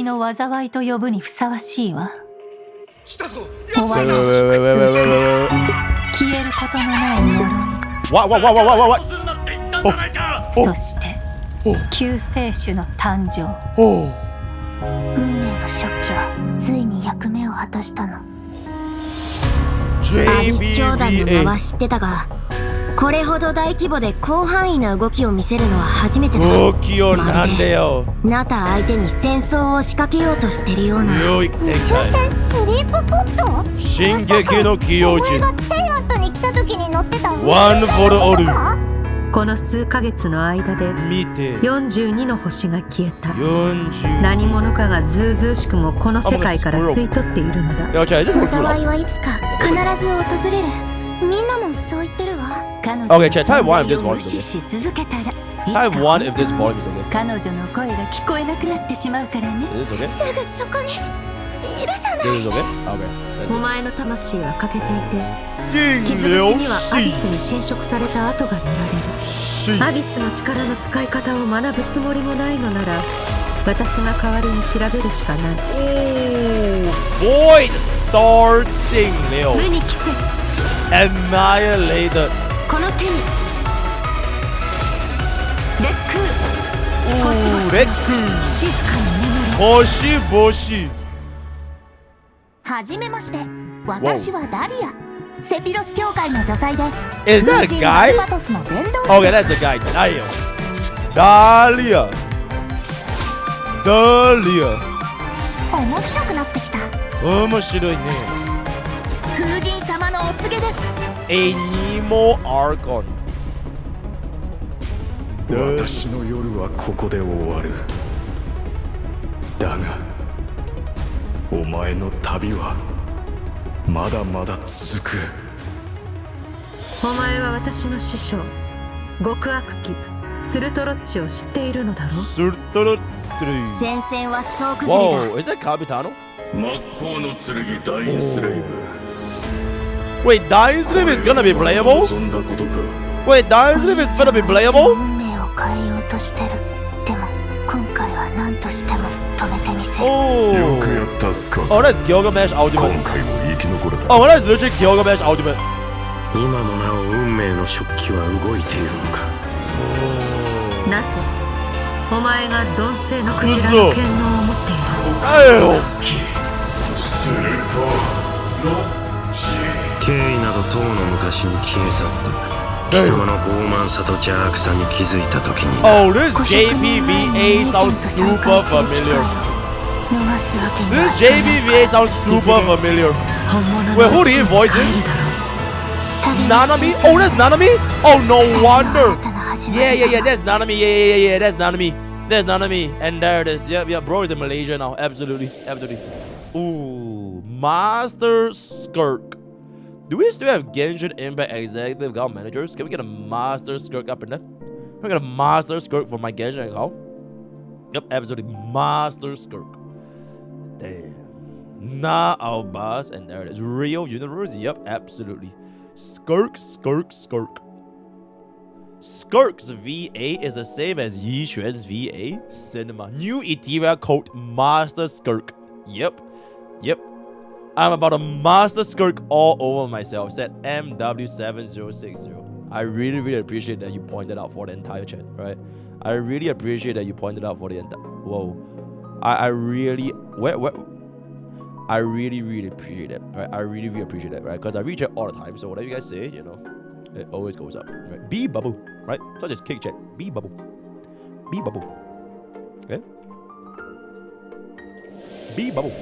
の災いと呼ぶにふさわしいわ。お前の消えることのない呪い。そして救世主の誕生。運命の食器はついに役目を果たしたの。アビス兄弟の名は知ってたが、これほど大規模で広範囲な動きを見せるのは初めてだ。まるでナタ相手に戦争を仕掛けようとしてるような。宇宙船スリープポット？進撃の巨人。お前がテイラットに来た時に乗ってた宇宙船のことか？この数ヶ月の間で42の星が消えた。何者かがずうずうしくもこの世界から吸い取っているのだ。災いはいつか必ず訪れる。みんなもそう言ってるわ。Okay, chat, type 1 if this volume is okay. Type 1 if this volume is okay. 彼女の声が聞こえなくなってしまうからね。Is this okay? すぐそこにいるじゃない。This is okay? Okay. お前の魂は欠けていて、傷口にはアビスに侵食された跡が見られる。アビスの力の使い方を学ぶつもりもないのなら、私が代わりに調べるしかない。Void starting 無に帰せ。Annihilated。この手にレック星々レック静かに眠れ。星々。はじめまして、私はダリア。セピロス教会の女才で Is that a guy? バトスの伝道師。 Okay, that's a guy. Dahlia. Dahlia. 面白くなってきた。面白いね。風神様のお告げです。A Nemo Archon。私の夜はここで終わる。だがお前の旅はまだまだ続く。お前は私の師匠極悪鬼スルトロッチを知っているのだろう。スルトロッチ。戦線は総崩れだ。 Whoa, is that Capitano? 真っ向の剣ダインスレイブ。 Wait, Dying Slave is gonna be playable? Wait, Dying Slave is gonna be playable? 運命を変えようとしてる。でも今回は何としても止めてみせる。よくやったスカー。 Oh, that's Gilgamesh Ultimate. 今回も生き残れた。 Oh, that's literally Gilgamesh Ultimate. 今もなお運命の食器は動いているのか。なぜお前が鈍性のクジラの権能を持っている。スルトロッチ。経緯などとうの昔に消え去った。貴様の傲慢さと邪悪さに気づいた時に。 Oh, this JPVA sounds super familiar. This JPVA sounds super familiar. Wait, who did he voice it? Nanami? Oh, that's Nanami? Oh, no wonder. Yeah, that's Nanami. Yeah, that's Nanami. There's Nanami. And there it is. Yeah, bro is in Malaysia now. Absolutely. Ooh, Master Skirk. Do we still have Genshin Impact Executive Account Managers? Can we get a Master Skirk up in there? Can we get a Master Skirk for my Genshin account? Yep, absolutely. Master Skirk. Damn. Nah, our boss. And there it is. Real Universe? Yep, absolutely. Skirk. Skirk's VA is the same as Yishuan's VA. Cinema. New Ethereal code Master Skirk. Yep. I'm about to Master Skirk all over myself. Said MW7060. I really appreciate that you pointed out for the entire chat, right? I really appreciate that you pointed out for the entire. Whoa. I really appreciate it, right? I really appreciate it, right? Because I read it all the time, so whatever you guys say, you know, it always goes up, right? B bubble, right? Such as kick chat. B bubble. Okay? B bubble.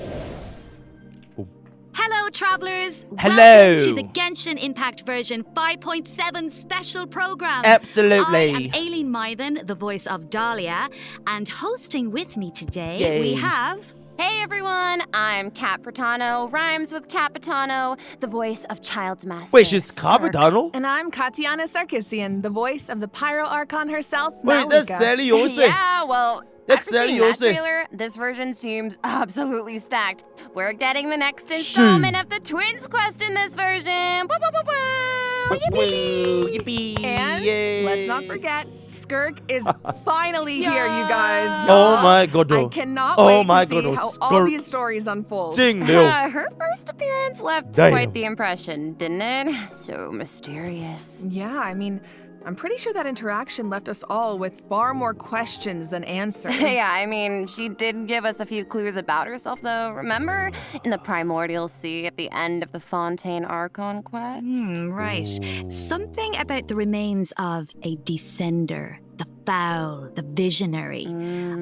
Hello, travelers. Hello. Welcome to the Genshin Impact version 5.7 special program. Absolutely. I am Aileen Mythen, the voice of Dahlia, and hosting with me today we have. Hey everyone, I'm Kat Pratano, rhymes with Capitano, the voice of Child's Master. Wait, she's Capitano? And I'm Katiana Sarkissian, the voice of the Pyro Archon herself, Wait, that's Malika. Sally Ose. Yeah, well, That's After seeing that Sally trailer, this version seems absolutely stacked. We're getting the next installment of the Twins quest in this version. Woo, woo, woo, woo. Yippee! Yippee! And Yay. let's not forget, Skirk is finally here, you guys. Oh my god. I cannot Oh wait my to see god, how all Skirk. these stories unfold. Her first appearance left Damn. quite the impression, didn't it? So mysterious. Yeah, I mean, I'm pretty sure that interaction left us all with far more questions than answers. Yeah, I mean, she did give us a few clues about herself, though. Remember? In the Primordial Sea at the end of the Fontaine Archon quest? Right. Something about the remains of a descender, the foul, the visionary.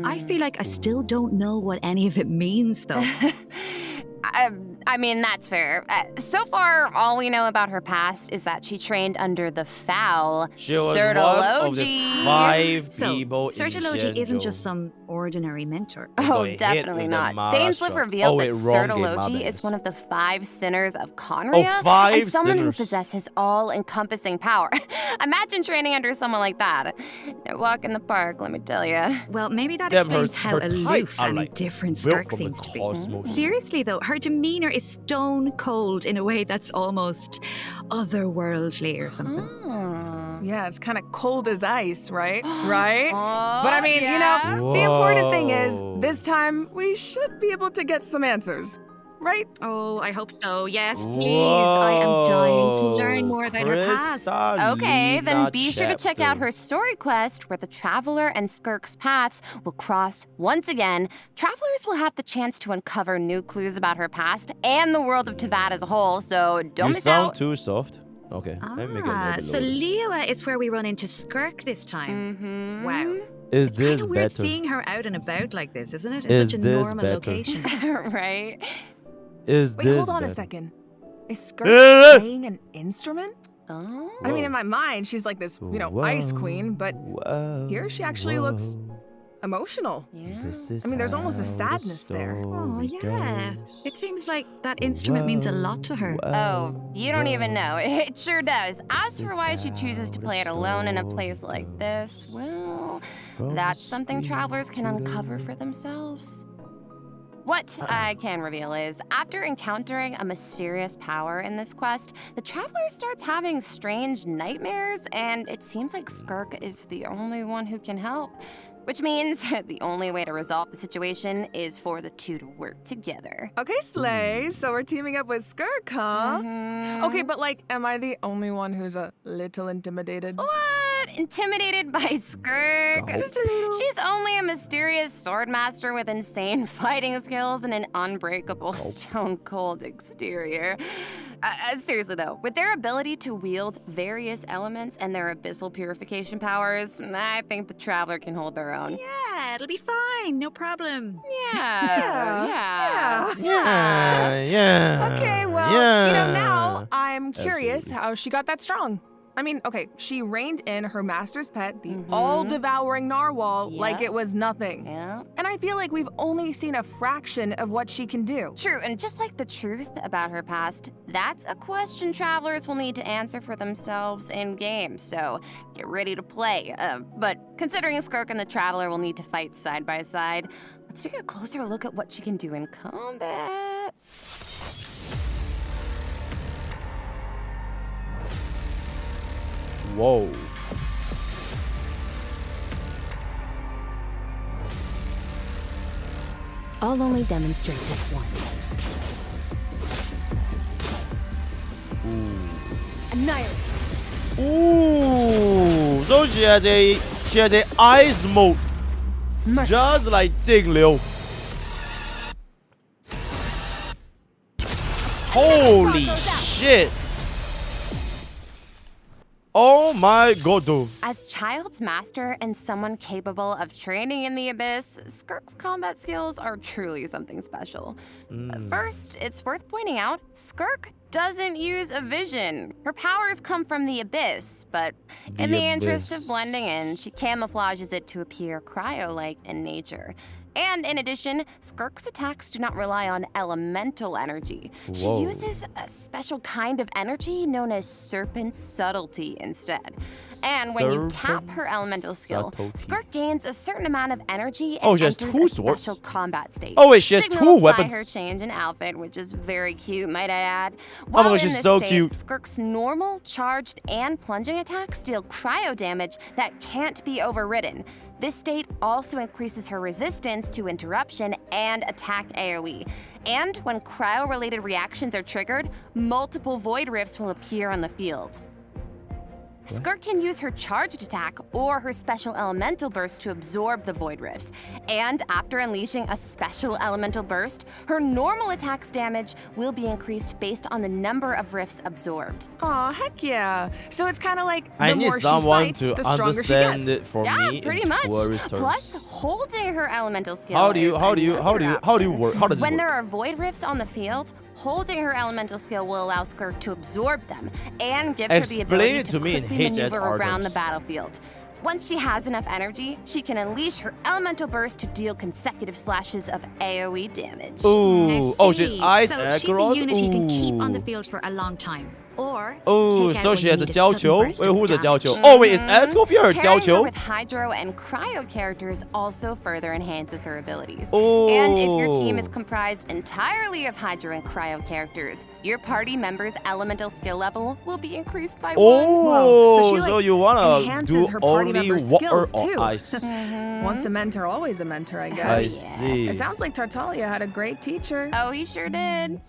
I feel like I still don't know what any of it means, though. I mean, that's fair. So far, all we know about her past is that she trained under the foul She was one of the Sertology. 5 So, people Sertology in isn't Shenzhou. just some ordinary mentor. Oh, hit definitely with not. the Dainsliff Maharashtra. revealed that Oh, wait, wrong game, my Sertology bad. is one of the 5 sinners of Conria, 5 and someone who sinners. possesses all-encompassing power. Imagine training under someone like that. No walk in the park, let me tell you. Well, maybe that Damn, explains how her aloof tights are and like different built Skirk from the seems to be. cosmos. Seriously, though, her demeanor is stone cold in a way that's almost otherworldly or something. Yeah, it's kind of cold as ice, right? Right? Oh, But I mean, yeah. you know, the important thing is, this time we should be able to get some answers, right? Oh, I hope so. Yes, please. I am dying to learn more about her past. Okay, then Kristalina be sure to check out chapter. her story quest where the Traveler and Skirk's paths will cross once again. Travelers will have the chance to uncover new clues about her past and the world of Tavad as a whole, so don't You miss sound out. too soft. Okay, let me make it a little bit So lower. Liyue is where we run into Skirk this time. Wow. Is It's this kind of weird better? seeing her out and about like this, isn't it? In Is such a this normal better? location. Right? Is Wait, this hold on better? a second. Is Skirk Eh. playing an instrument? Oh. I mean, in my mind, she's like this, ice queen, but here she actually looks emotional. Yeah. I mean, there's almost a sadness there. Oh, yeah. It seems like that instrument means a lot to her. Oh, you don't even know. It sure does. As for why she chooses to play it alone in a place like this, well, that's something travelers can uncover for themselves. What I can reveal is, after encountering a mysterious power in this quest, the traveler starts having strange nightmares, and it seems like Skirk is the only one who can help. Which means the only way to resolve the situation is for the two to work together. Okay, Slay. So we're teaming up with Skirk, huh? Okay, but am I the only one who's a little intimidated? What? Intimidated by Skirk? Just a little. She's only a mysterious sword master with insane fighting skills and an unbreakable stone-cold exterior. Seriously though, with their ability to wield various elements and their abyssal purification powers, I think the Traveler can hold their own. Yeah, it'll be fine. No problem. Yeah. Yeah. Okay, well, yeah. now I'm curious Absolutely. how she got that strong. I mean, okay, she reined in her master's pet, the all-devouring narwhal, like Yep. it was nothing. Yeah. And I feel like we've only seen a fraction of what she can do. True, and just like the truth about her past, that's a question travelers will need to answer for themselves in game, so get ready to play. But considering Skirk and the Traveler will need to fight side by side, let's take a closer look at what she can do in combat. Whoa. I'll only demonstrate this once. Annihilate. Ooh. So she has a ice mode, just like Jingliu. Holy shit. Oh my god, dude. As Child's master and someone capable of training in the Abyss, Skirk's combat skills are truly something special. First, it's worth pointing out, Skirk doesn't use a vision. Her powers come from the Abyss, but in the interest of blending in, she camouflages it to appear cryo-like in nature. And in addition, Skirk's attacks do not rely on elemental energy. She Whoa. uses a special kind of energy known as Serpent Subtlety instead. And when you tap her elemental skill, Skirk gains a certain amount of energy and she has enters two a swords? special combat state. Oh wait, she has two Signaled weapons. by her change in outfit, which is very cute, might I add. Oh my While gosh, in she's this so state, cute. Skirk's normal, charged, and plunging attacks deal cryo damage that can't be overridden. This state also increases her resistance to interruption and attack AoE. And when cryo-related reactions are triggered, multiple void rifts will appear on the field. Skirk can use her charged attack or her special elemental burst to absorb the void rifts. And after unleashing a special elemental burst, her normal attack's damage will be increased based on the number of rifts absorbed. Aw, heck yeah. So it's kind of like I the need more she someone fights, to the stronger she understand gets. it for Yeah, me pretty in much. tourist terms. Plus, holding her elemental skill How do you is work? How does it When work? there are void rifts on the field, holding her elemental skill will allow Skirk to absorb them and gives her the Explain ability it to to me in quickly HS maneuver around the terms. battlefield. Once she has enough energy, she can unleash her elemental burst to deal consecutive slashes of AoE damage. Ooh, oh, she's ice So aggro. she's a unit you can keep on the Ooh. field for a long time. Or Oh, take out so when she you has a need Jiao sudden Qiu. burst Wait, of who's a Jiao damage. Qiu? Oh, wait, is Escoffier her Jiao Pairing her Qiu? with Hydro and Cryo characters also further enhances her abilities. Oh. And if your team is comprised entirely of Hydro and Cryo characters, your party member's elemental skill level will be increased by 1. Oh, So she, like, you wanna enhances do her party only member's water skills, or too. ice? Once a mentor, always a mentor, I guess. I see. It sounds like Tartaglia had a great teacher. Oh, he sure did.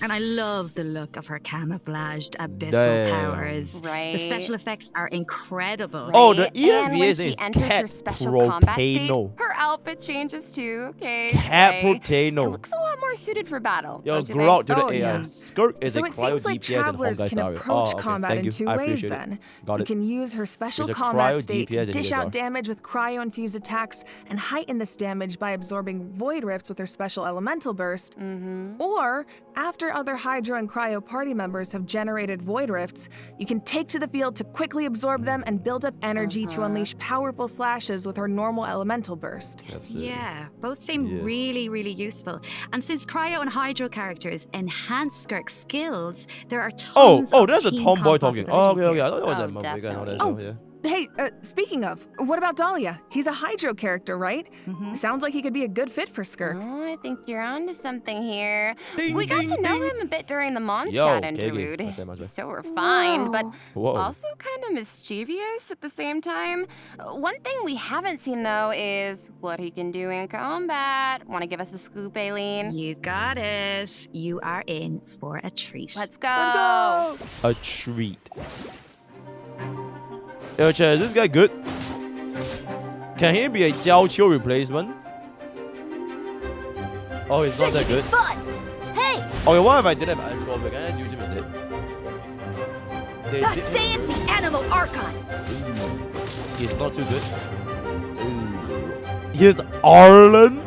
And I love the look of her camouflaged abyssal Damn. powers. Right. The special effects are incredible. Oh, the Right? And when ENVA she is enters her Cat special combat state, Protano. her outfit changes too, okay? Cat slay. Protano. It looks a lot more suited for battle. Yo, don't you grow think? out to the Oh, AI. yeah. Skirk is So a it cryo seems like DPS in travelers Honkai can Star. approach Oh, okay. combat Thank in you. two I ways appreciate then. it. Got You it. can use her special There's a combat cryo state DPS to in dish ESR. out damage with cryo-infused attacks and heighten this damage by absorbing void rifts with her special elemental burst. Or, after other Hydro and Cryo party members have generated void rifts, you can take to the field to quickly absorb them and build up energy to unleash powerful slashes with her normal elemental burst. Yeah, both seem Yes. really, really useful. And since Cryo and Hydro characters enhance Skirk's skills, there are tons of there's a team tomboy comp talking. Oh, okay, possibilities okay. here. I thought it was Oh, a mum. We got all that definitely. as well, yeah. Hey, speaking of, what about Dahlia? He's a Hydro character, right? Sounds like he could be a good fit for Skirk. Oh, I think you're onto something here. Ding, We got ding, to know ding. him a bit during the Mondstadt Yo, okay, interlude. okay. Much better. He's so refined, but Whoa. also kind of mischievous at the same time. One thing we haven't seen, though, is what he can do in combat. Want to give us the scoop, Aileen? You got it. You are in for a treat. Let's go. A treat. Yo, Chad, is this guy good? Can he be a Jiao Qiu replacement? Oh, he's not that good. Fun! Hey! Okay, what if I did have Ice Scorpion? Can I just use him instead? Thus saith the Animal Archive! He's not too good. Ooh. Here's Arlen.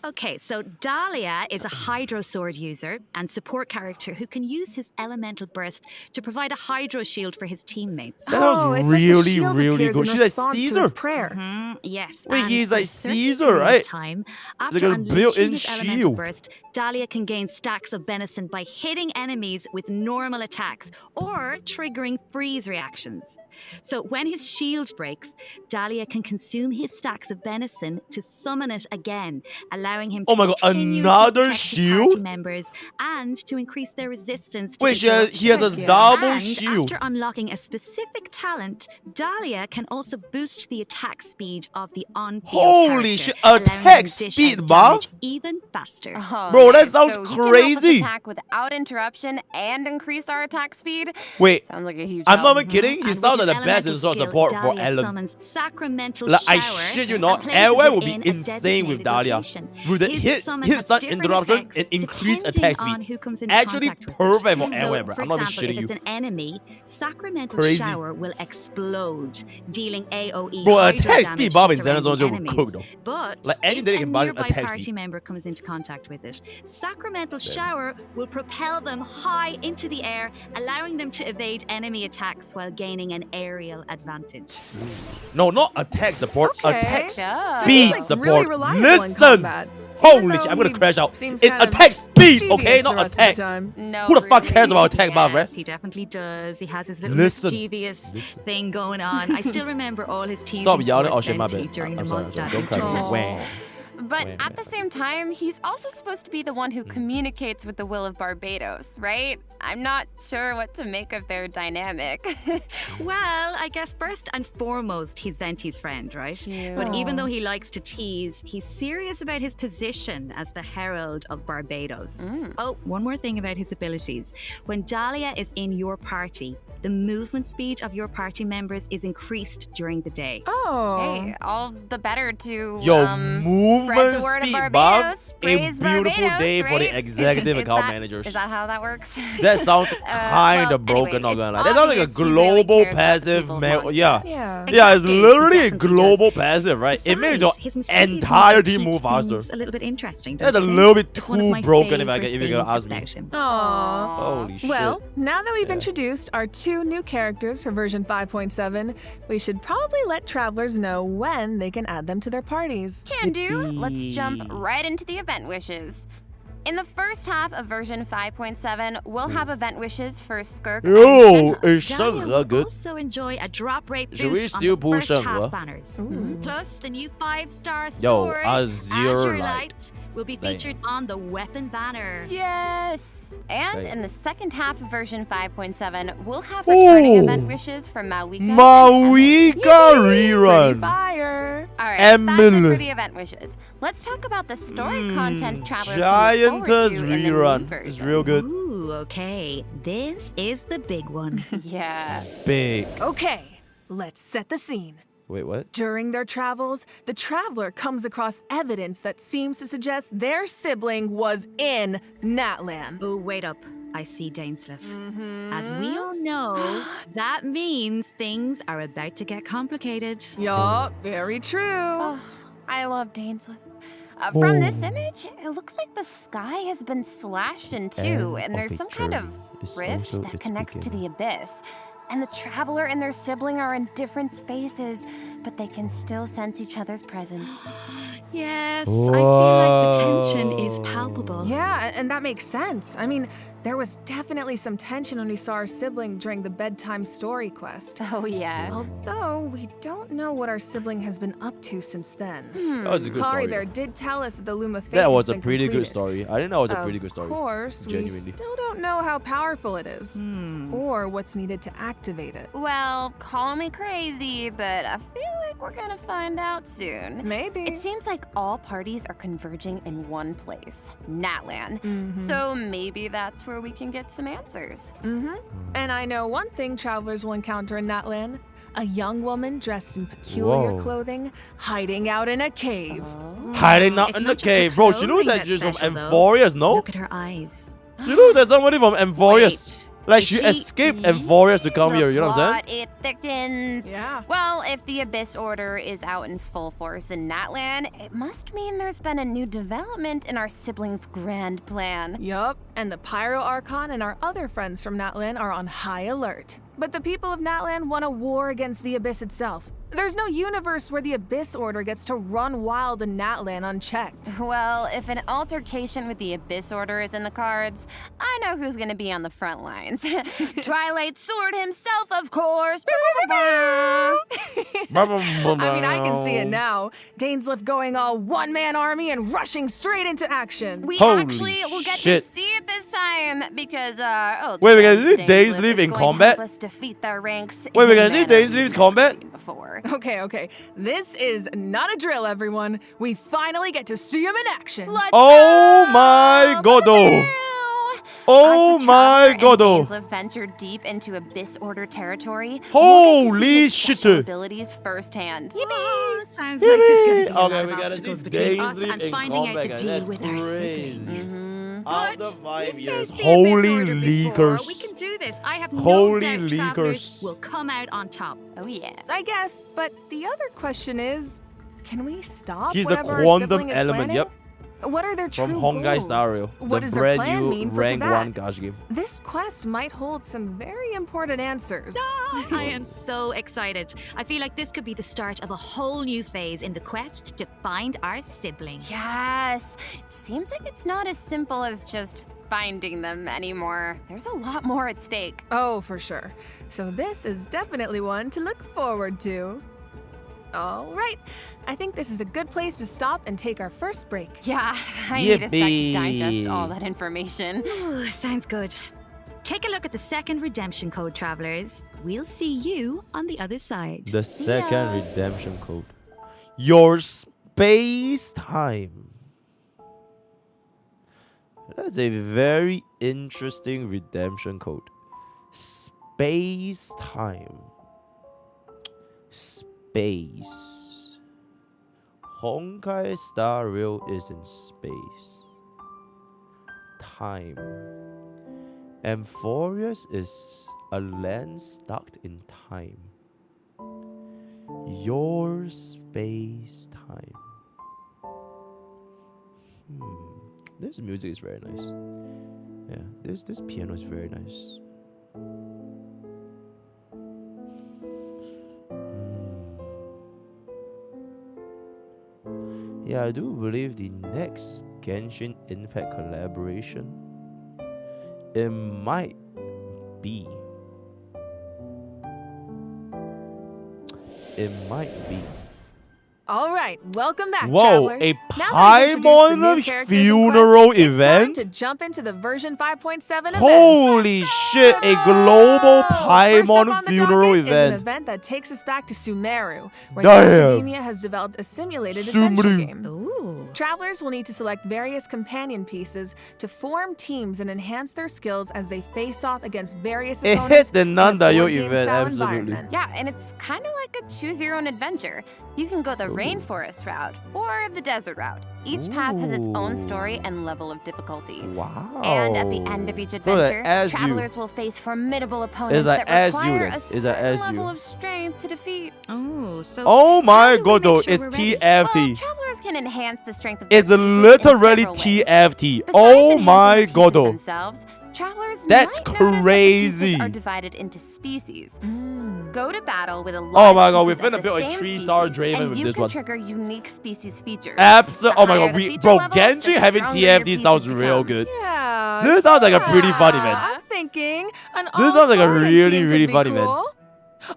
Okay, so Dahlia is a Hydro Sword user and support character who can use his elemental burst to provide a Hydro shield for his teammates. That was it's like the really, shield really appears good. in She's like response to his Caesar. prayer. Yes. Wait, and he's for like a certain Caesar, period of right? Time, Like after a unleashing built-in his elemental shield. burst, Dahlia can gain stacks of benison by hitting enemies with normal attacks or triggering freeze reactions. So when his shield breaks, Dahlia can consume his stacks of benison to summon it again, allowing him to Oh my god, continuously another protect his shield? party members and to increase their resistance to Wait, he has a interruption. double And shield. after unlocking a specific talent, Dahlia can also boost the attack speed of the on-field Holy character, shit, allowing him attack to dish speed out buff? damage even faster. Oh, Bro, that nice. sounds So he can help us crazy. attack without interruption and increase our attack speed. Wait, Sounds like a huge I'm not help. even kidding. He And with sounds like his the best in elemental sort of skill, support for Dahlia Ellen. summons Sacramental Like, I Shower shit you and not, places everywhere it will be in a insane with designated Dahlia. location. with the hit stun interruption and increased attack speed. Actually perfect for anywhere, bro. I'm not even shitting if you. it's an enemy, Sacramental Crazy. Shower will explode, dealing AoE Bro, hydro attack damage speed to bomb in surrounding Xenosaurus will enemies. cook though. But Like any if day a can buy nearby attack party speed. member comes into contact with it, Sacramental Shower will propel them high into the air, allowing them to evade enemy attacks while gaining an aerial advantage. No, not attack support, Okay. attack Yeah. speed Seems like support. really reliable in Listen! combat. Holy shit, I'm gonna crash out. seems It's kind of attack speed, mischievous okay? the Not rest of the attack. time. No, Who the fuck really. cares about attack Yes, buff, right? he definitely does. He has his little Listen. mischievous thing going on. I still remember all his teasing Stop yelling. Oh towards shit, my Venti bad. during I'm the sorry. Mondstadt Don't cut me. encounter. Wah. But Wait, at the same time, he's also supposed to be the one who communicates with the will of Barbados, right? I'm not sure what to make of their dynamic. Well, I guess first and foremost, he's Venti's friend, right? Cute. But even though he likes to tease, he's serious about his position as the Herald of Barbados. Oh, one more thing about his abilities. When Dahlia is in your party, the movement speed of your party members is increased during the day. Oh. Hey, all the better to Yo, spread movement the word of speed buff. Barbados, A praise beautiful Barbados, day for the right? executive Is account that- managers. Is that how that works? That sounds kind of well, broken, anyway, not gonna it's lie. That sounds like a obvious he really global cares about the passive people of mail. Mondstadt. Yeah. Yeah. Yeah, it's Exactly, literally a definitely global passive, right? It makes your Besides, his mischievous entire nature team move keeps faster. things a little bit interesting. That's a don't you little think? bit It's one of too my broken if you're favorite gonna things ask me. about him. Aww. Holy shit. Well, now that we've Yeah. introduced our 2 new characters for version 5.7, we should probably let travelers know when they can add them to their parties. Can do. Let's jump right into the event wishes. In the first half of version 5.7, we'll have event wishes for Skirk and Yo, Shinra. it's Dahlia so will good. also enjoy a drop rate Should we boost on still the push first them, half bro? banners. Ooh. Plus, the new 5-star Yo, sword, Azure Light. Light, will be featured on the weapon banner. Yes! And Right. in the second half of version 5.7, we'll have returning Ooh. event wishes for Mawika. and Mawika Pretty rerun. fire. All right, that's it Emily. for the event wishes. Let's talk about the story content travelers can look forward Giantess to in the new rerun. It's version. real good. Ooh, okay. This is the big one. Yeah. Big. Okay, let's set the scene. Wait, what? During their travels, the traveler comes across evidence that seems to suggest their sibling was in Natlan. Oh, wait up. I see Dainsleif. As we all know, that means things are about to get complicated. Yup, very true. Oh, I love Dainsleif. From this image, it looks like the sky has been slashed in two, and there's some kind of rift that connects to the abyss. And the traveler and their sibling are in different spaces, but they can still sense each other's presence. Yes, I feel like the tension is palpable. Yeah, and that makes sense. I mean, there was definitely some tension when we saw our sibling during the bedtime story quest. Oh, yeah. Although, we don't know what our sibling has been up to since then. That was a good Kari story. there did tell us that the Luma Fate That was has a been pretty good completed. story. I didn't know it was a pretty good story. Of course, we Genuinely. still don't know how powerful it is, or what's needed to activate it. Well, call me crazy, but I feel like we're gonna find out soon. Maybe. It seems like all parties are converging in one place, Natlan. So maybe that's where we can get some answers. And I know one thing travelers will encounter in Natlan. A young woman dressed in peculiar Whoa. clothing, hiding out in a cave. Hiding out It's in not the just her cave. Bro, she knows clothing that that's she's from special, though. Amphorius, no? Look at her eyes. She knows that somebody from Amphorius. Wait, Like, is she she- escaped Amphorius to come The here, you know what I'm plot, saying? It thickens. Yeah. Well, if the Abyss Order is out in full force in Natlan, it must mean there's been a new development in our siblings' grand plan. Yup, and the Pyro Archon and our other friends from Natlan are on high alert. But the people of Natlan want a war against the Abyss itself. There's no universe where the Abyss Order gets to run wild in Natlan unchecked. Well, if an altercation with the Abyss Order is in the cards, I know who's gonna be on the front lines. Twilight Sword himself, of course. I mean, I can see it now. Dainsleif going all one-man army and rushing straight into action. We Holy actually will get shit. to see it this time because Wait, we're gonna see Dainsleif in combat? Help us defeat their ranks. Wait, we're in a gonna see manner Dainsleif's we've combat? never seen before. Okay. This is not a drill, everyone. We finally get to see him in action. Let's Oh go! my god, though. Oh my god! Have ventured deep into Abyss Order territory. Holy shit! Abilities firsthand. Yippee! Sounds like there's gonna be a lot Okay, of we gotta obstacles see between us Daisy and in finding out the combat, deal that's with our crazy. sibling. After But 5 we years. faced the Holy Abyss Order before. leakers. We can do this. I have Holy no doubt travelers leakers. will come out on top. Oh yeah. I guess, but the other question is, can we stop He's the whatever our quantum sibling is element, planning? yep. What are their true From Honkai goals? Star Rail, What the does their brand plan new mean for rank Teyvat? 1 gacha game. This quest might hold some very important answers. I am so excited. I feel like this could be the start of a whole new phase in the quest to find our sibling. Yes. It seems like it's not as simple as just finding them anymore. There's a lot more at stake. Oh, for sure. So this is definitely one to look forward to. All right. I think this is a good place to stop and take our first break. Yeah, I need a sec to Yippee. digest all that information. Ooh, sounds good. Take a look at the second redemption code, travelers. We'll see you on the other side. The second redemption code. Your space time. That's a very interesting redemption code. Space time. Space. Honkai Star Rail is in space. Time. Amphorius is a land stuck in time. Your space time. This music is very nice. Yeah, this piano is very nice. Yeah, I do believe the next Genshin Impact collaboration, it might be. It might be. All right, welcome back, Whoa, travelers. a Now that I've introduced the new Paimon characters and funeral quests, it's event? time to jump into the version 5.7 event. Holy shit, a global Paimon funeral Is an event. event that takes us back to Sumeru, where Damn. Academia has developed a simulated adventure Sumeru. game. Ooh. Travelers will need to select various companion pieces to form teams and enhance their skills as they face off against various It opponents hit the in a Nandayo board game event, style absolutely. environment. Yeah, and it's kind of like a choose your own adventure. You can go the rainforest route or the desert route. Each path has its own story and level of difficulty. Wow. And at the end of each So adventure, like as you. travelers will face formidable opponents like that as you require then. a It's like certain as you. level of strength to defeat. Oh, so Oh my how do we god, though, make sure it's we're ready? Well, TFT. travelers can enhance the strength of their It's pieces in literally several ways. TFT. Besides Oh enhancing my the pieces god, though. themselves, travelers That's might notice that the crazy. pieces are divided into species. Go to battle with a lot Oh my of god, pieces we're finna of the build a same 3-star species, Draven and with you this can one. trigger unique species features. Absolutely. The Oh my higher god, the we feature bro, level, Genshin the having stronger your TFT pieces sounds real become. good. Yeah. This sounds like a pretty fun event. I'm thinking an This sounds like a all-Saurian really, team could really be fun event. cool.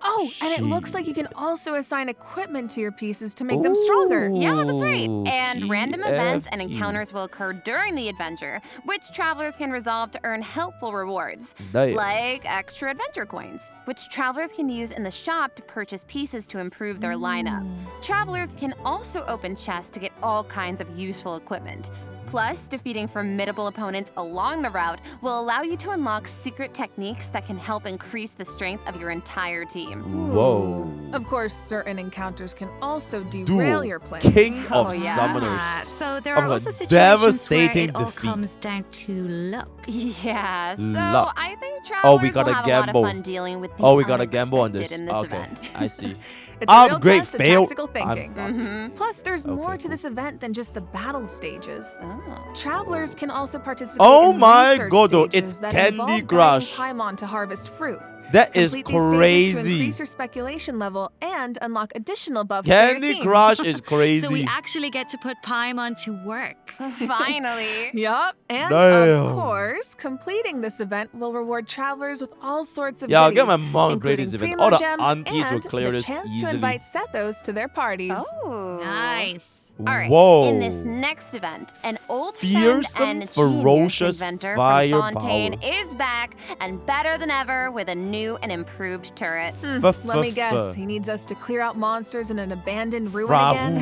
Oh, and it looks like you can also assign equipment to your pieces to make them stronger. Yeah, that's right. And random events and TFT. encounters will occur during the adventure, which travelers can resolve to earn helpful rewards. Damn. Like extra adventure coins, which travelers can use in the shop to purchase pieces to improve their lineup. Travelers can also open chests to get all kinds of useful equipment. Plus, defeating formidable opponents along the route will allow you to unlock secret techniques that can help increase the strength of your entire team. Whoa. Of course, certain encounters can also derail your plans. King of Oh, yeah. Summoners. So there Oh are my also God, situations where devastating it all defeat. comes down to luck. Yeah, so Luck. I think Oh, we travelers gotta will have gamble. a lot of fun dealing with the Oh, we gotta gamble on this. unexpected in this Okay, event. I see. It's a real Upgrade test of failed. tactical thinking. Mhm. Plus, there's more Okay, to this event than just the battle stages. Oh. Travelers can also participate Oh in my research god, though, stages it's that Candy involve Crush. guiding Paimon to harvest fruit. That is Complete these stages to crazy. increase your speculation level and unlock additional buffs for your Candy team. Crush is crazy. So we actually get to put Paimon to work. Finally. Yup, and Damn. of course, completing this event will reward travelers with all sorts of Yeah, I'll goodies, get my mom to play including this event. primo All the gems aunties will and clear the this chance easily. to invite Sethos to their parties. Oh. Nice. All right. Whoa. In this next event, an old friend Fearsome, and ferocious genius inventor firepower. from Fontaine is back and better than ever with a new new and improved turret. Let me guess, he needs us to clear out monsters in an abandoned ruin again?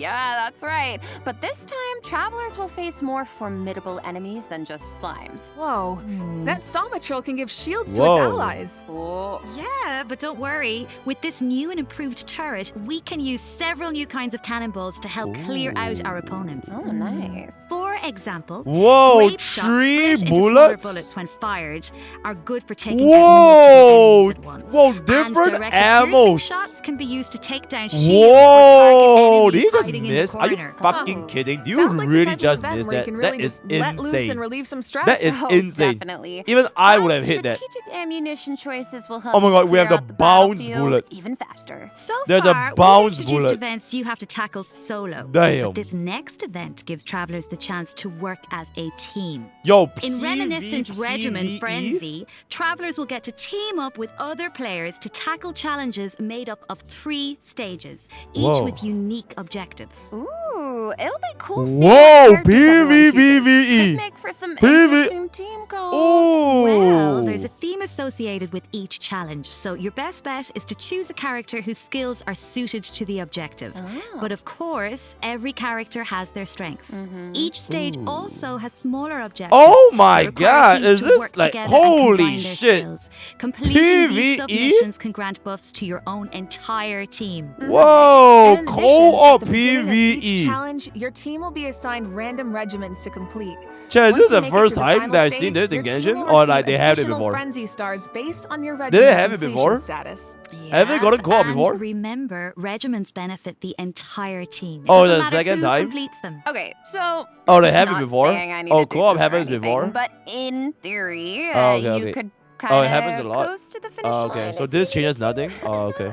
Yeah, that's right. But this time, travelers will face more formidable enemies than just slimes. Whoa, that Sawmatrol can give shields to its allies. Oh. Yeah, but don't worry. With this new and improved turret, we can use several new kinds of cannonballs to help clear out our opponents. Oh, nice. For example, Whoa, grape shots 3 split into smaller bullets? bullets when fired are good for taking out multiple enemies at once. Whoa, And different direct ammo. piercing shots can be used to take down shields or target Did you enemies just hiding miss? in Are the you corner. fucking kidding? Do you Sounds like the really type of just event miss where you that? can That really is just let loose and insane. relieve some stress. That is Oh, insane. Definitely. Even I would But have hit that. strategic ammunition choices will help Oh my you god, we have clear the out bounce battlefield bullet. even faster. So There's a far, bounce we've introduced bullet. events you have to tackle solo. Damn. But this next event gives travelers the chance to work as a team. Yo, In Reminiscent Regiment PvE? Frenzy, travelers will get to team up with other players to tackle challenges made up of 3 stages, each Whoa. with unique objectives. Ooh, it'll be cool seeing Whoa, what characters everyone chooses. PvE. Could make for some PvE. interesting team goals. Well, Oh. there's a theme associated with each challenge, so your best bet is to choose a character whose skills are suited to the objective. But of course, every character has their strengths. Each stage also has smaller objectives. Oh my that require god, teams is to this work like together and holy combine their shit? skills. Completing these PvE? submissions can grant buffs to your own entire team. Whoa, In addition, co-op at the beginning of each PvE. challenge, your team will be assigned random regiments to complete. Chat, is Once this you the make it first to the time final that I've stage, seen this in your team Genshin? will Or like receive they have it additional before? frenzy stars based on your they regiment have it completion before? status. Have they gotten co-op and before? remember, regiments benefit the entire team. It Oh, doesn't the matter second who time? completes them. Okay, so Oh, they have it not before? saying I need Oh, to do co-op this or happens anything, before? But in theory, Oh, okay, you okay. could Oh, it kind happens a of lot? coast to the finish Oh, line. okay. So if this you changes need nothing? to. Oh, okay.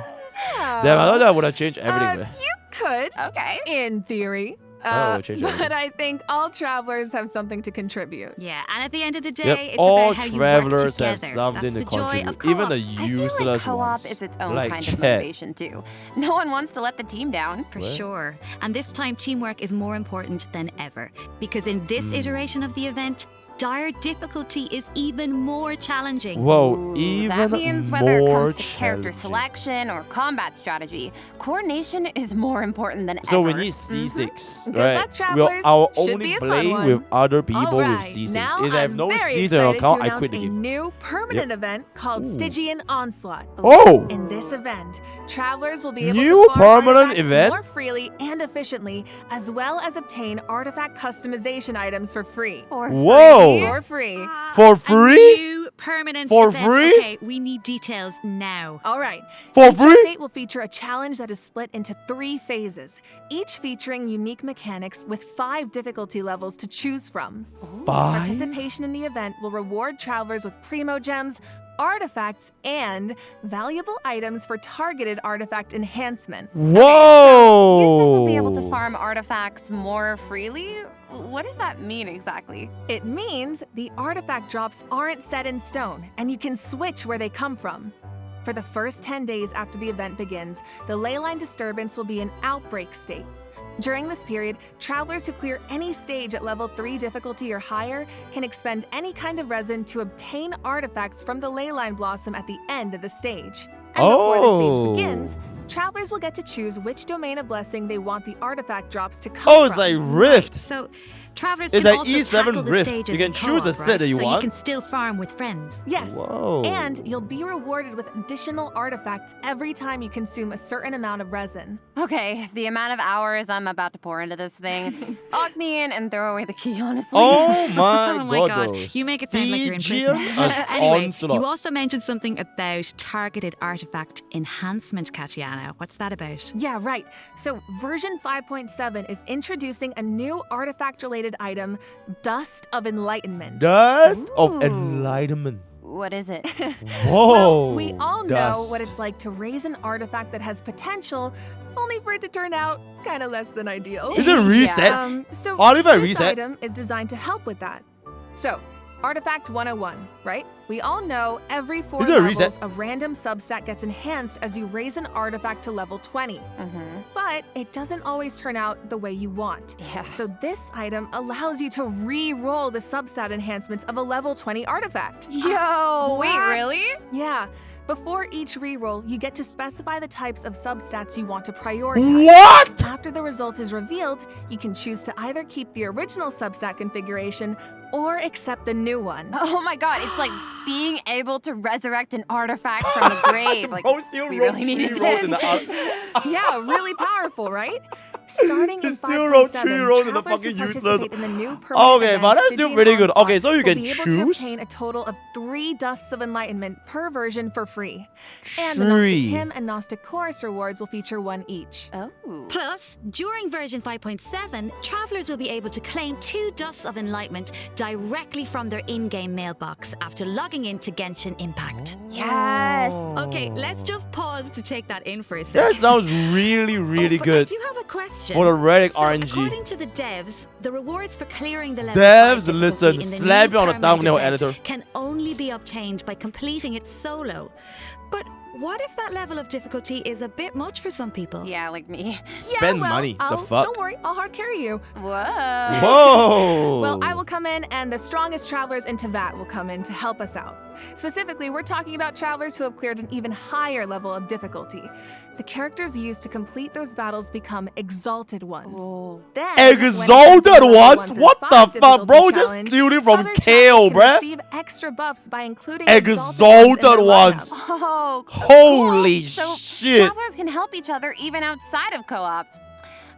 Damn, I thought that would have changed everything. man. You could, Okay. in theory. Oh, change but everything. I think all travelers have something to contribute. Yeah, and at the end of the day, Yep, it's all about how you work travelers together. have something That's to the joy of contribute. co-op. Even the I feel useless like co-op ones. is its own like kind chat. of motivation too. No one wants to let the team down. For What? sure. And this time, teamwork is more important than ever. Because in this Hmm. iteration of the event, dire difficulty is even more challenging. Whoa, Ooh, even that means whether it more comes to character challenging. selection or combat strategy, coordination is more important than So ever. we need C6, Good right? luck, travelers. I'll Should only be a fun play one. with other people All right, with C6. now If I have I'm no very C6 excited account, to I announce quit the a game. new permanent Yep. event called Ooh. Stygian Onslaught. Oh! In this event, travelers will be able New to farm permanent artifacts event? more freely and efficiently, as well as obtain artifact customization items for free. For Whoa! For free. For A free? new permanent For event. free? Okay, we need details now. All right. For Each free? update will feature a challenge that is split into 3 phases, each featuring unique mechanics with 5 difficulty levels to choose from. 5? Participation in the event will reward travelers with primo gems, artifacts, and valuable items for targeted artifact enhancement. Whoa! You said we'll be able to farm artifacts more freely? What does that mean exactly? It means the artifact drops aren't set in stone, and you can switch where they come from. For the first 10 days after the event begins, the leyline disturbance will be in outbreak state. During this period, travelers who clear any stage at level 3 difficulty or higher can expend any kind of resin to obtain artifacts from the leyline blossom at the end of the stage. And before the stage begins, travelers will get to choose which domain of blessing they want the artifact drops to come from. Oh, it's like Rift. So, travelers It's can like also E7 tackle the Rift. stages You can in choose the co-op, set that you so want. you can still farm with friends. Yes. Whoa. And you'll be rewarded with additional artifacts every time you consume a certain amount of resin. Okay, the amount of hours I'm about to pour into this thing. Lock me in and throw away the key, honestly. Oh my, Oh my god, goodness. you make it sound like you're in Stygian prison. Anyway, Onslaught. you also mentioned something about targeted artifact enhancement, Katiana. What's that about? Yeah, right. So version 5.7 is introducing a new artifact-related item, Dust of Enlightenment. Dust of Ooh. Enlightenment. What is it? Whoa. Well, we all know Dust. what it's like to raise an artifact that has potential, only for it to turn out kind of less than ideal. Is it reset? So Artifact this reset? item is designed to help with that. So, Artifact 101, right? We all know every 4 Is there a levels, reset? a random substat gets enhanced as you raise an artifact to level 20. But it doesn't always turn out the way you want. Yeah. So this item allows you to re-roll the substat enhancements of a level 20 artifact. Yo, wait, What? really? Yeah. Before each reroll, you get to specify the types of substats you want to prioritize. What? After the result is revealed, you can choose to either keep the original substat configuration or accept the new one. Oh my god, it's like being able to resurrect an artifact from the grave. Like, Bro still we wrote really 3 needed rolls in this. the Yeah, really powerful, right? Starting in He still wrote 3 rolls in the travelers who fucking participate useless. in the new permanent Okay, but event, that's still Stygian pretty good. Onslaught, Okay, so you will can be able choose? to obtain a total of 3 Dusts of Enlightenment per version for free. And the 3. Gnostic Hymn and Gnostic Chorus rewards will feature 1 each. Oh. Plus, during version 5.7, travelers will be able to claim 2 Dusts of Enlightenment directly from their in-game mailbox after logging into Genshin Impact. Yes. Okay, let's just pause to take that in for a That second. sounds really, really But good. I do have a question. For the relic So, RNG. according to the devs, the rewards for clearing the level Devs, 5 listen, difficulty in the slap new it on the permanent thumbnail event editor. can only be obtained by completing it solo. But what if that level of difficulty is a bit much for some people? Yeah, like me. Spend money. The fuck? Don't worry, I'll hard carry you. Whoa. Whoa! Well, I will come in, and the strongest travelers in Teyvat will come in to help us out. Specifically, we're talking about travelers who have cleared an even higher level of difficulty. The characters used to complete those battles become exalted ones. Then, when Exalted attempting level ones? 1 through What 5 the fuck, bro? difficulty Just challenge, steal it from other Kale, travelers can bruh. receive extra buffs by including Exalted in their ones. lineup. Oh, Holy cool. So shit. travelers can help each other even outside of co-op.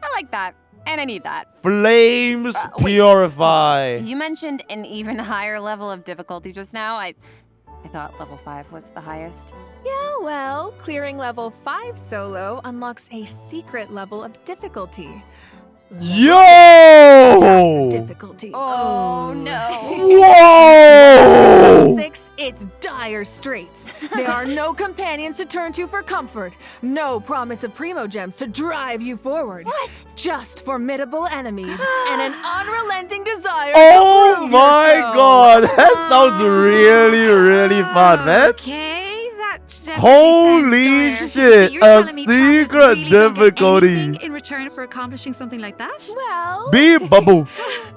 I like that. And I need that. Flames wait. purify. You mentioned an even higher level of difficulty just now. I thought level 5 was the highest. Yeah, well, clearing level 5 solo unlocks a secret level of difficulty. Yo! Difficulty. Oh no. Whoa! 6, it's dire straits. There are no companions to turn to for comfort. No promise of primo gems to drive you forward. What? Just formidable enemies and an unrelenting desire Oh to prove my yourself. god, that sounds really, really fun, man. Okay, that definitely Holy sounds dire. shit, So you're a telling me travelers secret really don't get difficulty. anything in return for accomplishing something like that? Well, Beep bubble.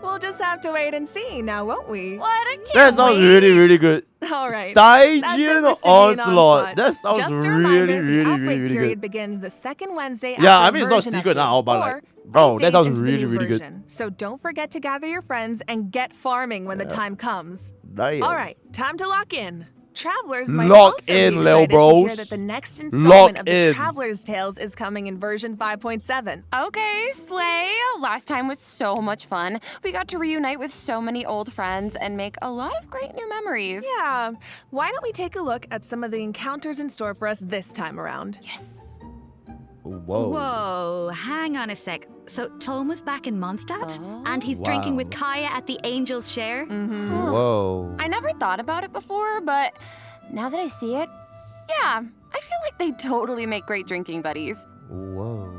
we'll just have to wait and see now, won't we? What? I can't That sounds wait. really, really good. All right. Stygian That's it for Stygian Onslaught. That sounds Just a really, reminder, really, the outbreak really, really period good. begins the second Wednesday Yeah, after I mean, it's not version secret update, now, but or like, bro, 8 that days sounds into the really, new really good. version. So don't forget to gather your friends and get farming when the time comes. Damn. All right, time to lock in. Travelers might Lock also in, be lil' excited to hear bros. that the next Lock installment of the in. Traveler's Tales is coming in version 5.7. Okay, Slay. Last time was so much fun. We got to reunite with so many old friends and make a lot of great new memories. Yeah, why don't we take a look at some of the encounters in store for us this time around? Yes. Whoa. Whoa, hang on a sec. So Tom was back in Mondstadt, and he's drinking with Kaya at the Angel's Share? Whoa. I never thought about it before, but now that I see it, yeah, I feel like they totally make great drinking buddies. Whoa.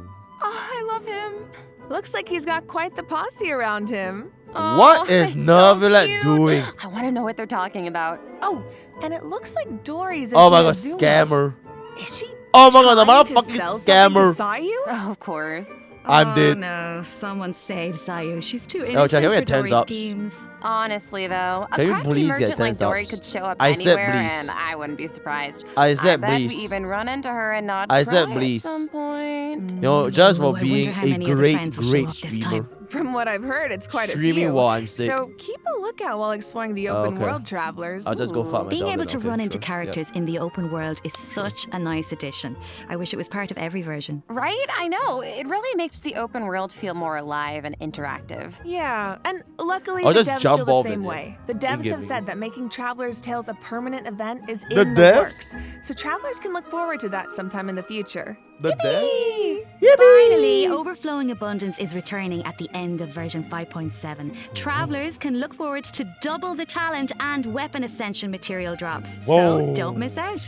Oh, I love him. Looks like he's got quite the posse around him. What Oh, is it's so Nervilla cute. doing? I want to know what they're talking about. Oh, and it looks like Dory's in Oh my god, Inazuma. scammer. Is she Oh my god, the trying to motherfucking sell something to scammer. Sayu? Oh, of course. I'm Oh dead. no, someone save Sayu. She's too Yo, innocent Jack, can we for get 10 Dory's subs? schemes. Honestly, though, a Can you crafty please get merchant 10 like Dory subs? could show up I said anywhere, please. and I wouldn't be surprised. I said bet please. we even run into her and not I cry said at please. some point. You know, just Ooh, for I wonder being how a many other great, friends will show great up this streamer. time. From what I've heard, it's quite a Streaming few. while I'm sick. So keep a lookout while exploring the open Okay. world, travelers. I'll just go fuck myself. Being able then, to okay, run into sure. characters in the open world is such a nice addition. I wish it was part of every version. Right? I know. It really makes the open world feel more alive and interactive. Yeah, and luckily I'll the just devs jump feel the off same in way. it. The devs Forgive have me. said that making Traveler's Tales a permanent event is The in the devs? works. So travelers can look forward to that sometime in the future. The death? Finally, Overflowing Abundance is returning at the end of version 5.7. Travelers can look forward to double the talent and weapon ascension material drops. Whoa. So don't miss out.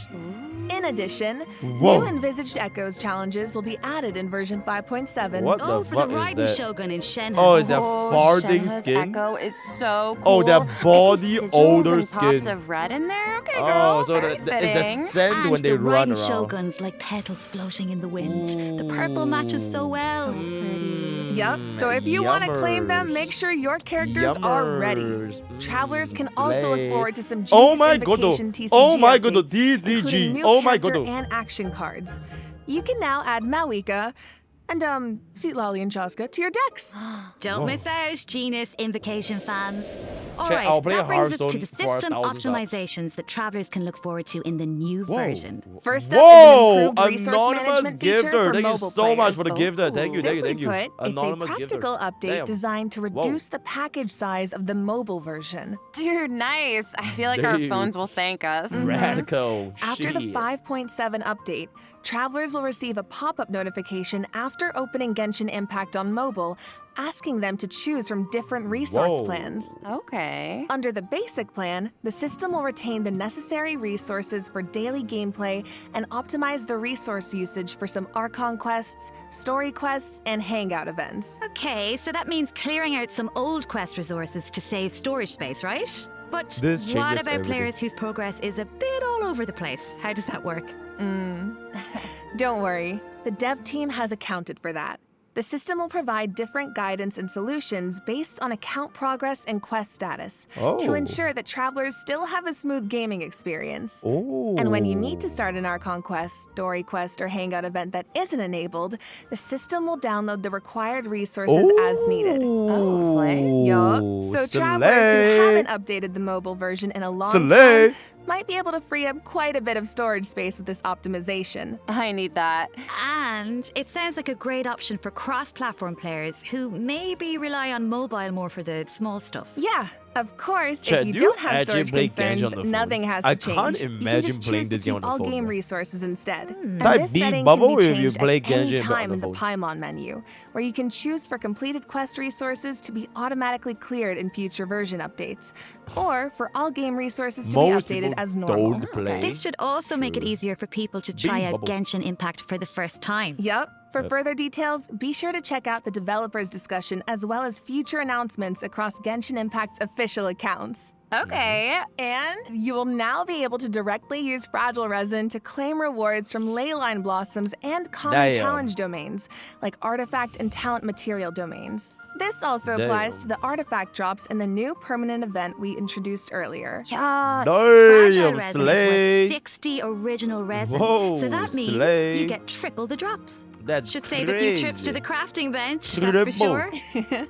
In addition, Whoa. new envisaged echoes challenges will be added in version 5.7. What Oh, the for fuck the is Raiden that? Shogun in Shenhe. Oh, is that farting Shenhe's skin? Echo is so cool. Oh, that I body see sigils odor and pops skin. of red in there. Okay, Oh, girl. so very it's fitting. the scent And when they the run Raiden around. Shoguns like petals floating in the wind. The purple matches so well. Yep, so if you want to claim them, make sure your characters are ready. Travelers can also look forward to some Oh genius my god. invocation TCG Oh my god. updates, including DZG. new Oh my character god. and action cards. You can now add Mawika and Sweet Lolly and Chaska to your decks. Don't miss out, Genius Invocation fans. All Check, right, I'll play that brings us to Hearthstone the for system 1,000 subs. optimizations that travelers can look forward to in the new version. First up is Whoa! an improved resource Anonymous management feature gifter. for Thank you mobile so much players. for the gifter. Thank you, thank you, Simply thank you. put, it's a Anonymous practical gifter. update Damn. designed to reduce the package size of the mobile version. Dude, nice. I feel like our Dude. phones will thank us. Radical. After the Shit. 5.7 update, travelers will receive a pop-up notification after opening Genshin Impact on mobile, asking them to choose from different resource Whoa. plans. Okay. Under the basic plan, the system will retain the necessary resources for daily gameplay and optimize the resource usage for some Archon quests, story quests, and hangout events. Okay, so that means clearing out some old quest resources to save storage space, right? But This what changes about everything. players whose progress is a bit all over the place? How does that work? Don't worry, the dev team has accounted for that. The system will provide different guidance and solutions based on account progress and quest status to Oh. ensure that travelers still have a smooth gaming experience. Oh. And when you need to start an Archon quest, story quest, or hangout event that isn't enabled, the system will download the required resources as needed. Oh, slay. Yup. So travelers who Slay. haven't updated the mobile version in a long Slay. time might be able to free up quite a bit of storage space with this optimization. I need that. And it sounds like a great option for cross-platform players who maybe rely on mobile more for the small stuff. Yeah, of course, Chat, if you do don't you have actually storage play Genshin concerns, on the phone? nothing has to I change. can't You can imagine just playing choose this to game keep on the all phone, game man. resources instead. And Type this beat setting bubble can be if you changed play at any Genshin time on in the the phone. Paimon menu, where you can choose for completed quest resources to be automatically cleared in future version updates, or for all game resources to Most be updated people as normal. don't play. This should also make it easier for people to try Beat out bubble. Genshin Impact for the first time. Yep. For further details, be sure to check out the developers' discussion as well as future announcements across Genshin Impact's official accounts. Okay. And you will now be able to directly use Fragile Resin to claim rewards from Leyline Blossoms and common Damn. challenge domains, like artifact and talent material domains. This also applies to the artifact drops in the new permanent event we introduced earlier. Yes. Fragile Damn, resin slay. is worth 60 original resin. Whoa, so that means slay. you get triple the drops. That's Should save a few trips to crazy. the crafting bench, that's for Triple. sure.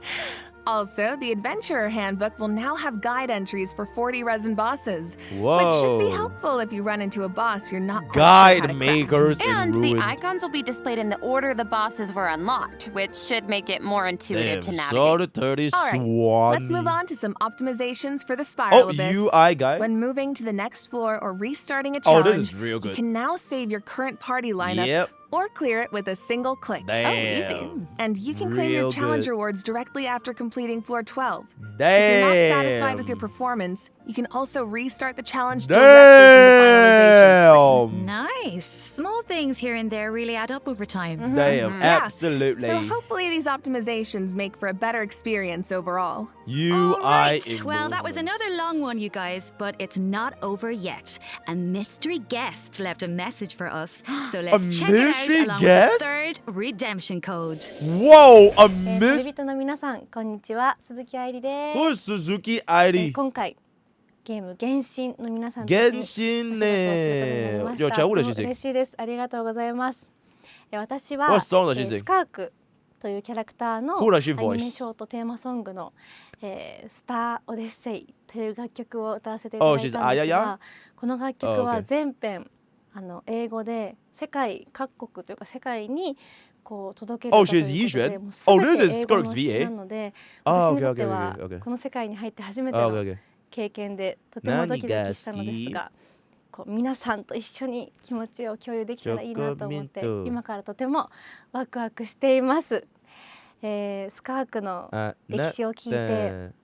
Also, the Adventurer Handbook will now have guide entries for 40 resin bosses, which should be Whoa. helpful if you run into a boss you're not quite sure Guide how to crack. makers And in the ruin. icons will be displayed in the order the bosses were unlocked, which should make it more intuitive to Damn, navigate. sort of 30 All right, Swan. let's move on to some optimizations for the Spiral Oh, Abyss. UI guy. When moving to the next floor or restarting a Oh, challenge, this is real you good. can now save your current party lineup Yep. or clear it with a single click. Damn. And you can claim your Real challenge good. rewards directly after completing floor 12. Damn. If you're not satisfied with your performance, you can also restart the challenge directly from the finalization screen. Damn. Nice. Small things here and there really add up over time. Damn. Yeah. Absolutely. So hopefully these optimizations make for a better experience overall. UI All right. in Well, that was movements. another long one, you guys, but it's not over yet. A mystery guest left a message for us, so let's check it mystery out along guest? with the third redemption code. Whoa, a 旅 miss. 人の皆さんこんにちは、鈴木愛理です。 Who's Suzuki ID? 今回ゲーム原神の皆さんと一緒にお仕事をすることになりました Yo, Chao, what does she とて say? も嬉しいです。ありがとうございます。私は What song does she sing? スカークというキャラクターの Who does she アニメ voice? ショートテーマソングの、スターオデッセイという楽曲を歌わせていただいたんです Oh, she's が、この楽曲 Oh, は okay. 全編英語で世界各国というか世界にこう届ける Oh, 歌という she's ことで Yishuan? もう Oh, 全 this て is 英語の Skirk's 詩 VA? なので、 Oh, 私に okay, とって okay, は okay, okay. この世界に入って初めて Oh, の okay, okay. 経験でとてもドキドキしたのですが、こう皆さんと一緒に気持ちを共有できたらいいなと思ってチョコミント今からとてもワクワクしています。スカークの歴史を聞いて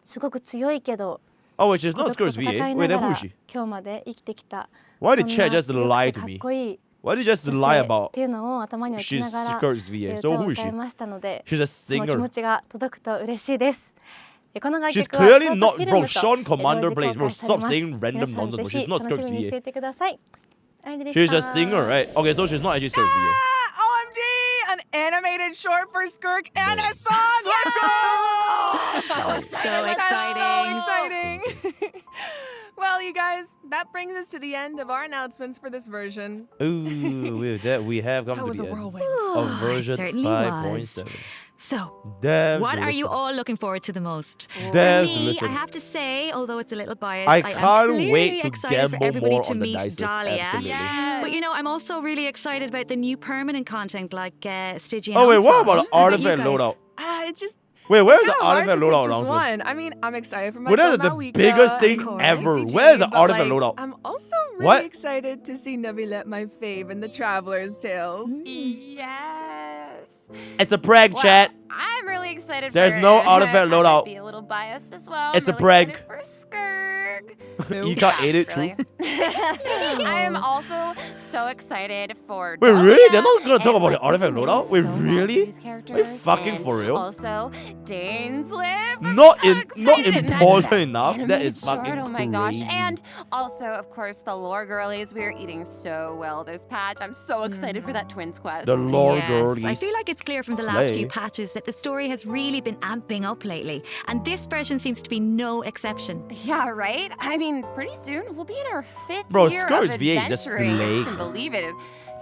すごく強いけど Oh, wait, she's not 孤独 Skirk's と戦 VA. い Wait, な then が who ら is she? 今日まで生きてきた Why そ did ん Chat な just 強く lie て to かっ me? こいい Why did you just 女 lie 性 about っていうのを頭に置き she's ながら Skirk's VA? So 歌を who is 歌い she? ましたので She's a その気 singer. 持ちが届くと嬉しいですこの楽 She's 曲は clearly ショート not, フィル bro. ムと Sean 同 Commander 時 plays, 公 bro. 開され Stop ます saying 皆 random さん nonsense, ぜ bro. ひ She's not 楽し Skirk's みにして VA. いてください愛理で She's した a singer, right? Okay, so she's not actually Skirk's VA. OMG! An animated short for Skirk and a song! Let's go! So exciting. That's so exciting. Well, you guys, that brings us to the end of our announcements for this version. Ooh, with that, we have come That to was the a end whirlwind. of It version certainly 5.7. So, Devs what are you listen. all looking forward to the most? Devs For me, listen. I have to say, although it's a little biased, I am can't clearly wait to excited for gamble everybody more to on the meet dices, Dahlia. absolutely. But you know, I'm also really excited about the new permanent content like Stygian. Oh, wait, what Onslaught. about the How about you artifact guys? loadout? It just Wait, where's the kinda hard artifact to pick loadout just announcement? one. I mean, I'm excited for my Well, that is Doma the Wika biggest and thing Cora ever. CCG, Where's the but, artifact like, loadout? I'm also really What? excited to see Navilet, my fave, in the Traveler's Tales. Yes. It's a prank, Well, chat. I'm really excited There's for no artifact I might loadout. be a little biased as well. It's I'm a really prank. excited for Skirk. You can't eat it, Really. true? I am also so excited for Wait, Dahlia really? They're not gonna talk and, about the like, artifact we've loadout? made Wait, so long really? for these Are you characters, fucking and for real? Also, Dane's Live. I'm Not so not excited. And important that enough. That animated is fucking short, oh my gosh. crazy. And also, of course, the lore girlies. We are eating so well this patch. I'm so excited for that Twins quest. The lore Yes, girlies. I feel like it's clear from the last Slay. few patches that the story has really been amping up lately, and this version seems to be no exception. Yeah, right? I mean, pretty soon we'll be in our 5th Bro, year Skirk's of VA is just adventuring. slay. I can believe it. It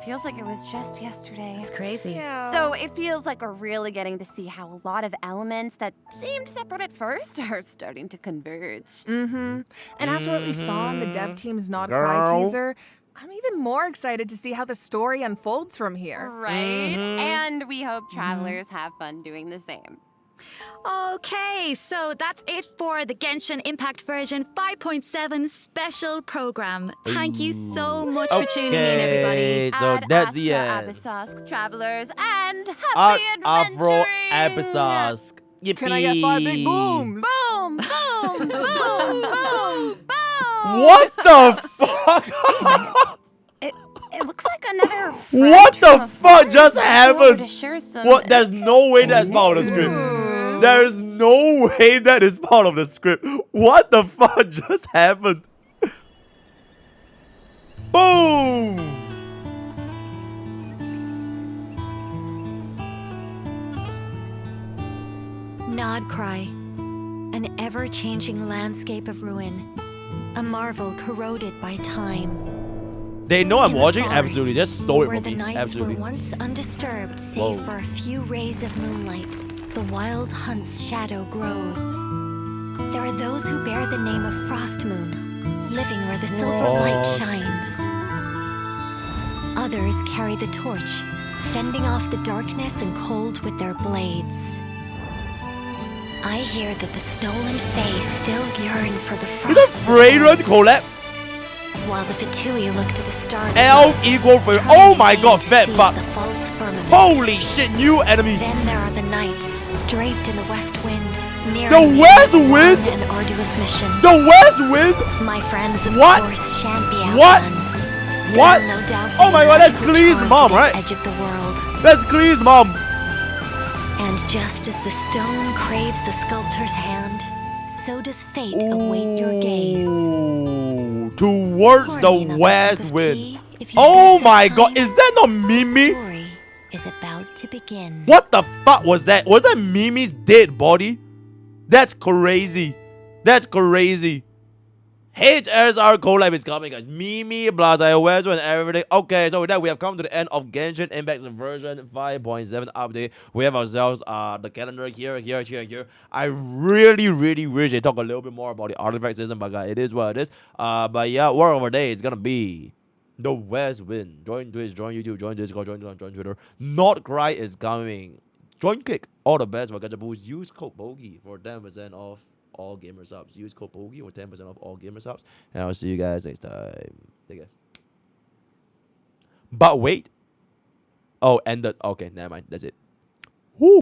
feels like it was just yesterday. It's crazy. Yeah. So it feels like we're really getting to see how a lot of elements that seemed separate at first are starting to converge. Mm-hmm. And after what we saw in the dev team's Not Cry Girl. teaser, I'm even more excited to see how the story unfolds from here. Right? And we hope travelers have fun doing the same. Okay, so that's it for the Genshin Impact version 5.7 special program. Thank you so much for tuning in, everybody. So Ad that's the Astra end. Abyssosque travelers and Art happy Afro adventuring! Abyssosque. Yippee. Can I get 5 big booms? Boom! Boom! Boom! Boom! Boom! What the fuck? It looks like another. What friend the from fuck a just friend who wanted to happened? share some What? There's no way that's part of the script. news. There's no way that is part of the script. What the fuck just happened? Boom! Nod Cry, an ever-changing landscape of ruin, a marvel corroded by time. They know I'm In the watching? forest, Absolutely. Just stole it where from the me. nights Absolutely. were once undisturbed save Whoa. for a few rays of moonlight, the wild hunt's shadow grows. There are those who bear the name of Frost Moon, living where the silver light Frost. shines. Others carry the torch, fending off the darkness and cold with their blades. I hear that the stolen Fae still yearn for the Is that frost. Fragrant collab? While the Fatui look to the stars. Elf above, equal for. turning Oh in my vain god, to fat seize fuck. the false firmament. Holy shit, new enemies. Then there are the knights, draped in the west wind, nearing The end west of a long wind? and arduous mission. The West Wind? My friends, of What? course, shan't be What? outdone. What? They'll no doubt Oh my be god, that's magical Glee's charm mom, to this right? Edge of the world. That's Glee's mom. And just as the stone craves the sculptor's hand, so does fate await your gaze. Ooh, towards Pour the me another west cup of wind. tea, if you Oh do so my god, kind. is that not The Mimi? story is about to begin. What the fuck was that? Was that Mimi's dead body? That's crazy. That's crazy. HSR collab is coming, guys. Mimi, Blase, Westwood, and everything. Okay, so with that, we have come to the end of Genshin Impact version 5.7 update. We have ourselves the calendar here. I really wish they talk a little bit more about the artifact system, but guys, it is what it is. But yeah, word of the day is gonna be the West Wind. Join Twitch, join YouTube, join Discord, join Twitter. Not Cry is coming. Join Kick. All the best for Gacha Boost. Use code BOGIE for 10% off all gamer subs. Use code BOGIE for 10% off all gamer subs. And I'll see you guys next time. Take care. But wait. Oh, ended. Okay, never mind. That's it.